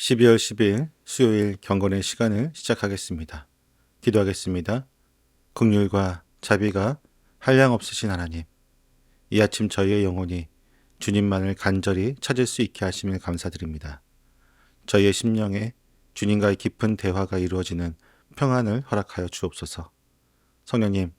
12월 10일 수요일 경건의 시간을 시작하겠습니다. 기도하겠습니다. 긍휼과 자비가 한량없으신 하나님, 이 아침 저희의 영혼이 주님만을 간절히 찾을 수 있게 하심을 감사드립니다. 저희의 심령에 주님과의 깊은 대화가 이루어지는 평안을 허락하여 주옵소서. 성령님,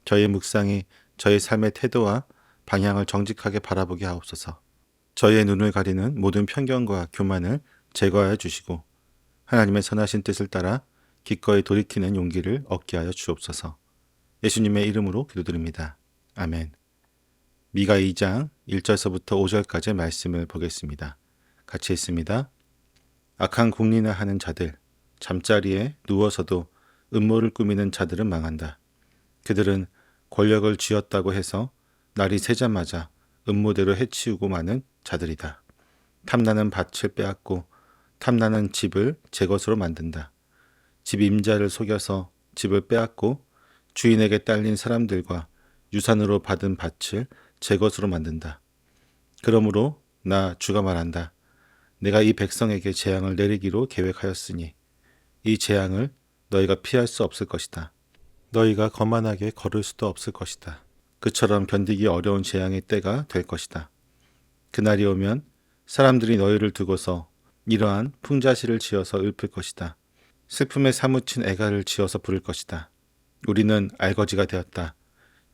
저희의 묵상이 저희 삶의 태도와 방향을 정직하게 바라보게 하옵소서. 저희의 눈을 가리는 모든 편견과 교만을 제거하여 주시고 하나님의 선하신 뜻을 따라 기꺼이 돌이키는 용기를 얻게 하여 주옵소서. 예수님의 이름으로 기도드립니다. 아멘. 미가 2장 1절서부터 5절까지의 말씀을 보겠습니다. 같이 읽습니다. 악한 궁리나 하는 자들, 잠자리에 누워서도 음모를 꾸미는 자들은 망한다. 그들은 권력을 쥐었다고 해서 날이 새자마자 음모대로 해치우고 마는 자들이다. 탐나는 밭을 빼앗고 탐나는 집을 제 것으로 만든다. 집 임자를 속여서 집을 빼앗고 주인에게 딸린 사람들과 유산으로 받은 밭을 제 것으로 만든다. 그러므로 나 주가 말한다. 내가 이 백성에게 재앙을 내리기로 계획하였으니 이 재앙을 너희가 피할 수 없을 것이다. 너희가 거만하게 걸을 수도 없을 것이다. 그처럼 견디기 어려운 재앙의 때가 될 것이다. 그날이 오면 사람들이 너희를 두고서 이러한 풍자시를 지어서 읊을 것이다. 슬픔에 사무친 애가를 지어서 부를 것이다. 우리는 알거지가 되었다.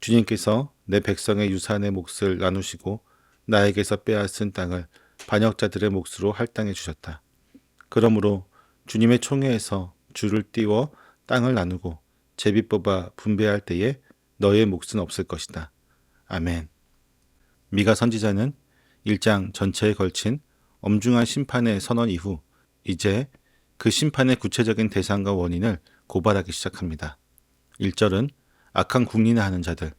주님께서 내 백성의 유산의 몫을 나누시고 나에게서 빼앗은 땅을 반역자들의 몫으로 할당해 주셨다. 그러므로 주님의 총회에서 줄을 띄워 땅을 나누고 제비 뽑아 분배할 때에 너의 몫은 없을 것이다. 아멘. 미가 선지자는 1장 전체에 걸친 엄중한 심판의 선언 이후 이제 그 심판의 구체적인 대상과 원인을 고발하기 시작합니다. 1절은 악한 궁리나 하는 자들,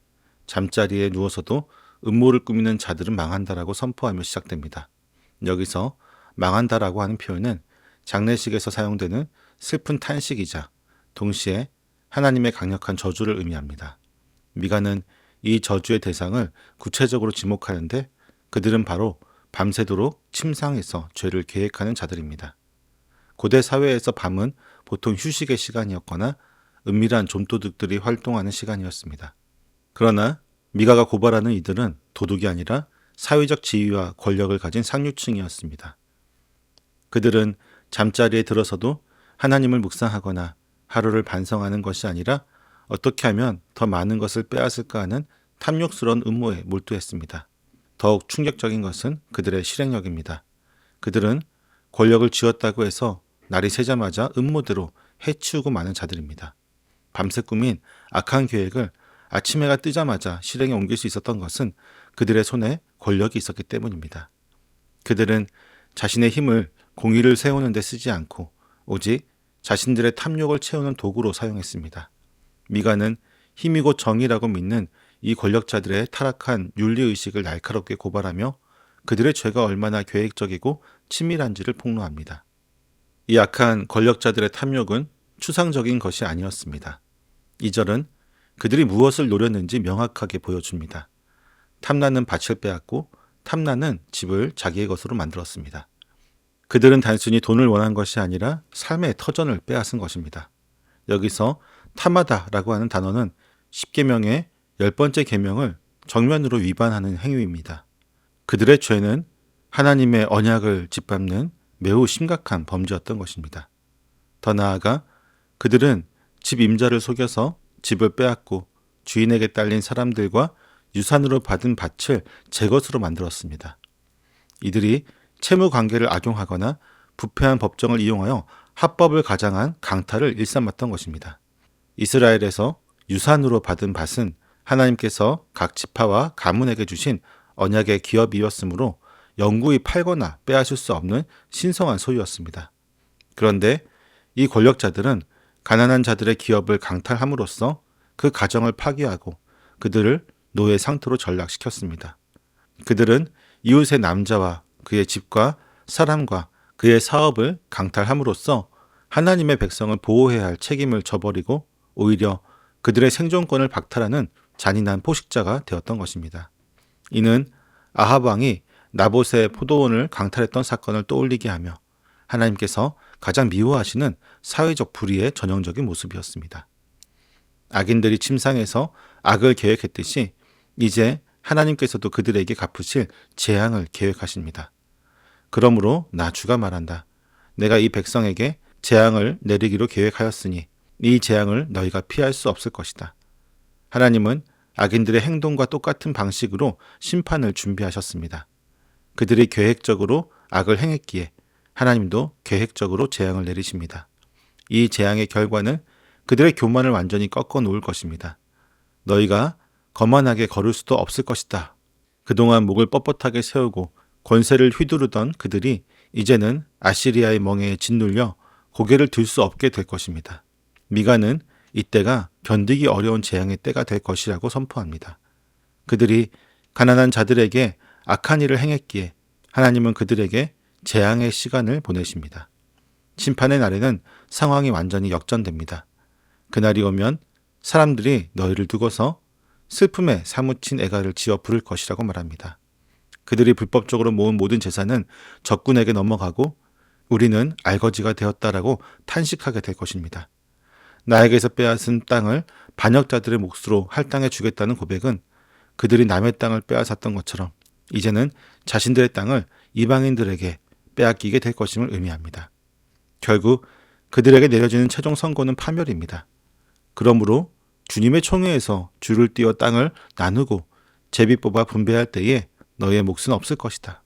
잠자리에 누워서도 음모를 꾸미는 자들은 망한다라고 선포하며 시작됩니다. 여기서 망한다라고 하는 표현은 장례식에서 사용되는 슬픈 탄식이자 동시에 하나님의 강력한 저주를 의미합니다. 미가는 이 저주의 대상을 구체적으로 지목하는데 그들은 바로 밤새도록 침상에서 죄를 계획하는 자들입니다. 고대 사회에서 밤은 보통 휴식의 시간이었거나 은밀한 좀도둑들이 활동하는 시간이었습니다. 그러나 미가가 고발하는 이들은 도둑이 아니라 사회적 지위와 권력을 가진 상류층이었습니다. 그들은 잠자리에 들어서도 하나님을 묵상하거나 하루를 반성하는 것이 아니라 어떻게 하면 더 많은 것을 빼앗을까 하는 탐욕스러운 음모에 몰두했습니다. 더욱 충격적인 것은 그들의 실행력입니다. 그들은 권력을 쥐었다고 해서 날이 새자마자 음모대로 해치우고 마는 자들입니다. 밤새 꾸민 악한 계획을 아침 해가 뜨자마자 실행에 옮길 수 있었던 것은 그들의 손에 권력이 있었기 때문입니다. 그들은 자신의 힘을 공의를 세우는 데 쓰지 않고 오직 자신들의 탐욕을 채우는 도구로 사용했습니다. 미가는 힘이고 정의라고 믿는 이 권력자들의 타락한 윤리의식을 날카롭게 고발하며 그들의 죄가 얼마나 계획적이고 치밀한지를 폭로합니다. 이 악한 권력자들의 탐욕은 추상적인 것이 아니었습니다. 2절은 그들이 무엇을 노렸는지 명확하게 보여줍니다. 탐나는 밭을 빼앗고 탐나는 집을 자기의 것으로 만들었습니다. 그들은 단순히 돈을 원한 것이 아니라 삶의 터전을 빼앗은 것입니다. 여기서 탐하다라고 하는 단어는 10계명의 10번째 계명을 정면으로 위반하는 행위입니다. 그들의 죄는 하나님의 언약을 짓밟는 매우 심각한 범죄였던 것입니다. 더 나아가 그들은 집 임자를 속여서 집을 빼앗고 주인에게 딸린 사람들과 유산으로 받은 밭을 제 것으로 만들었습니다. 이들이 채무 관계를 악용하거나 부패한 법정을 이용하여 합법을 가장한 강탈을 일삼았던 것입니다. 이스라엘에서 유산으로 받은 밭은 하나님께서 각 지파와 가문에게 주신 언약의 기업이었으므로 영구히 팔거나 빼앗을 수 없는 신성한 소유였습니다. 그런데 이 권력자들은 가난한 자들의 기업을 강탈함으로써 그 가정을 파괴하고 그들을 노예 상태로 전락시켰습니다. 그들은 이웃의 남자와 그의 집과 사람과 그의 사업을 강탈함으로써 하나님의 백성을 보호해야 할 책임을 저버리고 오히려 그들의 생존권을 박탈하는 잔인한 포식자가 되었던 것입니다. 이는 아합 왕이 나봇의 포도원을 강탈했던 사건을 떠올리게 하며 하나님께서 가장 미워하시는 사회적 불의의 전형적인 모습이었습니다. 악인들이 침상에서 악을 계획했듯이 이제 하나님께서도 그들에게 갚으실 재앙을 계획하십니다. 그러므로 나 주가 말한다. 내가 이 백성에게 재앙을 내리기로 계획하였으니 이 재앙을 너희가 피할 수 없을 것이다. 하나님은 악인들의 행동과 똑같은 방식으로 심판을 준비하셨습니다. 그들이 계획적으로 악을 행했기에 하나님도 계획적으로 재앙을 내리십니다. 이 재앙의 결과는 그들의 교만을 완전히 꺾어 놓을 것입니다. 너희가 거만하게 걸을 수도 없을 것이다. 그동안 목을 뻣뻣하게 세우고 권세를 휘두르던 그들이 이제는 아시리아의 멍에에 짓눌려 고개를 들 수 없게 될 것입니다. 미가는 이때가 견디기 어려운 재앙의 때가 될 것이라고 선포합니다. 그들이 가난한 자들에게 악한 일을 행했기에 하나님은 그들에게 재앙의 시간을 보내십니다. 심판의 날에는 상황이 완전히 역전됩니다. 그날이 오면 사람들이 너희를 두고서 슬픔에 사무친 애가를 지어 부를 것이라고 말합니다. 그들이 불법적으로 모은 모든 재산은 적군에게 넘어가고 우리는 알거지가 되었다라고 탄식하게 될 것입니다. 나에게서 빼앗은 땅을 반역자들의 몫으로 할당해 주겠다는 고백은 그들이 남의 땅을 빼앗았던 것처럼 이제는 자신들의 땅을 이방인들에게 빼앗기게 될 것임을 의미합니다. 결국 그들에게 내려지는 최종 선고는 파멸입니다. 그러므로 주님의 총회에서 줄을 띄어 땅을 나누고 제비 뽑아 분배할 때에 너희의 몫은 없을 것이다.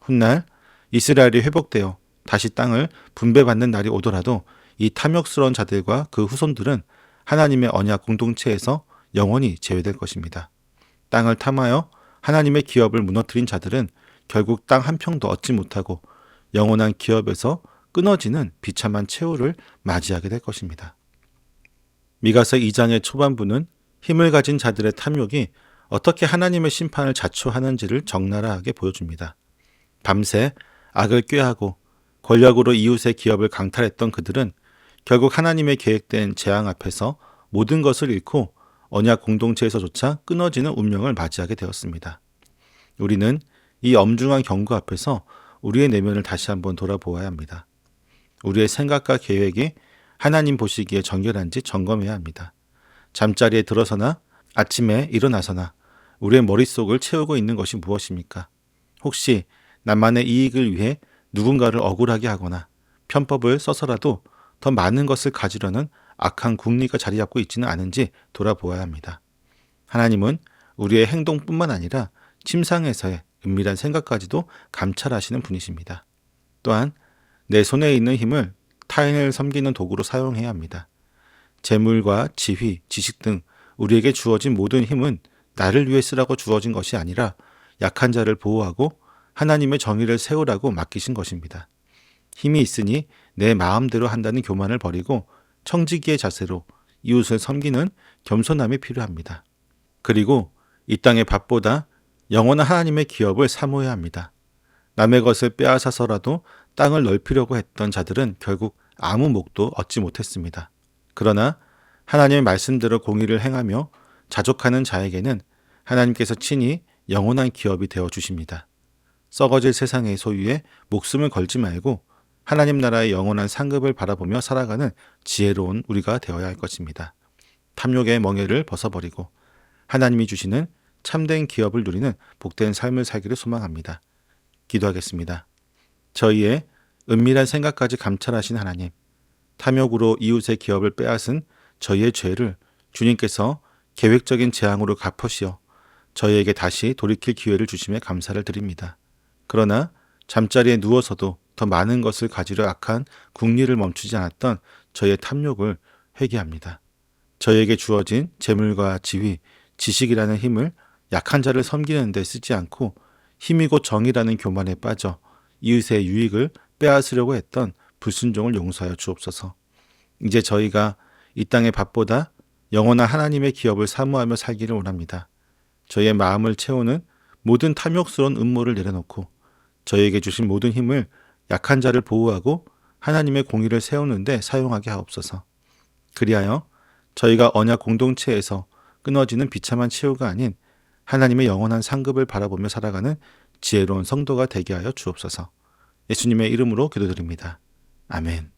훗날 이스라엘이 회복되어 다시 땅을 분배받는 날이 오더라도 이 탐욕스러운 자들과 그 후손들은 하나님의 언약 공동체에서 영원히 제외될 것입니다. 땅을 탐하여 하나님의 기업을 무너뜨린 자들은 결국 땅 한 평도 얻지 못하고 영원한 기업에서 끊어지는 비참한 최후를 맞이하게 될 것입니다. 미가서 2장의 초반부는 힘을 가진 자들의 탐욕이 어떻게 하나님의 심판을 자초하는지를 적나라하게 보여줍니다. 밤새 악을 꾀하고 권력으로 이웃의 기업을 강탈했던 그들은 결국 하나님의 계획된 재앙 앞에서 모든 것을 잃고 언약 공동체에서조차 끊어지는 운명을 맞이하게 되었습니다. 우리는 이 엄중한 경고 앞에서 우리의 내면을 다시 한번 돌아보아야 합니다. 우리의 생각과 계획이 하나님 보시기에 정결한지 점검해야 합니다. 잠자리에 들어서나 아침에 일어나서나 우리의 머릿속을 채우고 있는 것이 무엇입니까? 혹시 나만의 이익을 위해 누군가를 억울하게 하거나 편법을 써서라도 더 많은 것을 가지려는 악한 궁리가 자리 잡고 있지는 않은지 돌아보아야 합니다. 하나님은 우리의 행동뿐만 아니라 침상에서의 은밀한 생각까지도 감찰하시는 분이십니다. 또한 내 손에 있는 힘을 타인을 섬기는 도구로 사용해야 합니다. 재물과 지휘, 지식 등 우리에게 주어진 모든 힘은 나를 위해 쓰라고 주어진 것이 아니라 약한 자를 보호하고 하나님의 정의를 세우라고 맡기신 것입니다. 힘이 있으니 내 마음대로 한다는 교만을 버리고 청지기의 자세로 이웃을 섬기는 겸손함이 필요합니다. 그리고 이 땅의 밥보다 영원한 하나님의 기업을 사모해야 합니다. 남의 것을 빼앗아서라도 땅을 넓히려고 했던 자들은 결국 아무 목도 얻지 못했습니다. 그러나 하나님의 말씀대로 공의를 행하며 자족하는 자에게는 하나님께서 친히 영원한 기업이 되어 주십니다. 썩어질 세상의 소유에 목숨을 걸지 말고 하나님 나라의 영원한 상급을 바라보며 살아가는 지혜로운 우리가 되어야 할 것입니다. 탐욕의 멍에를 벗어버리고 하나님이 주시는 참된 기업을 누리는 복된 삶을 살기를 소망합니다. 기도하겠습니다. 저희의 은밀한 생각까지 감찰하신 하나님, 탐욕으로 이웃의 기업을 빼앗은 저희의 죄를 주님께서 계획적인 재앙으로 갚으시어 저희에게 다시 돌이킬 기회를 주심에 감사를 드립니다. 그러나 잠자리에 누워서도 더 많은 것을 가지려 악한 궁리를 멈추지 않았던 저희의 탐욕을 회개합니다. 저희에게 주어진 재물과 지위, 지식이라는 힘을 약한 자를 섬기는 데 쓰지 않고 힘이고 정의라는 교만에 빠져 이웃의 유익을 빼앗으려고 했던 불순종을 용서하여 주옵소서. 이제 저희가 이 땅의 밥보다 영원한 하나님의 기업을 사모하며 살기를 원합니다. 저희의 마음을 채우는 모든 탐욕스러운 음모를 내려놓고 저희에게 주신 모든 힘을 약한 자를 보호하고 하나님의 공의를 세우는 데 사용하게 하옵소서. 그리하여 저희가 언약 공동체에서 끊어지는 비참한 최후가 아닌 하나님의 영원한 상급을 바라보며 살아가는 지혜로운 성도가 되게 하여 주옵소서. 예수님의 이름으로 기도드립니다. 아멘.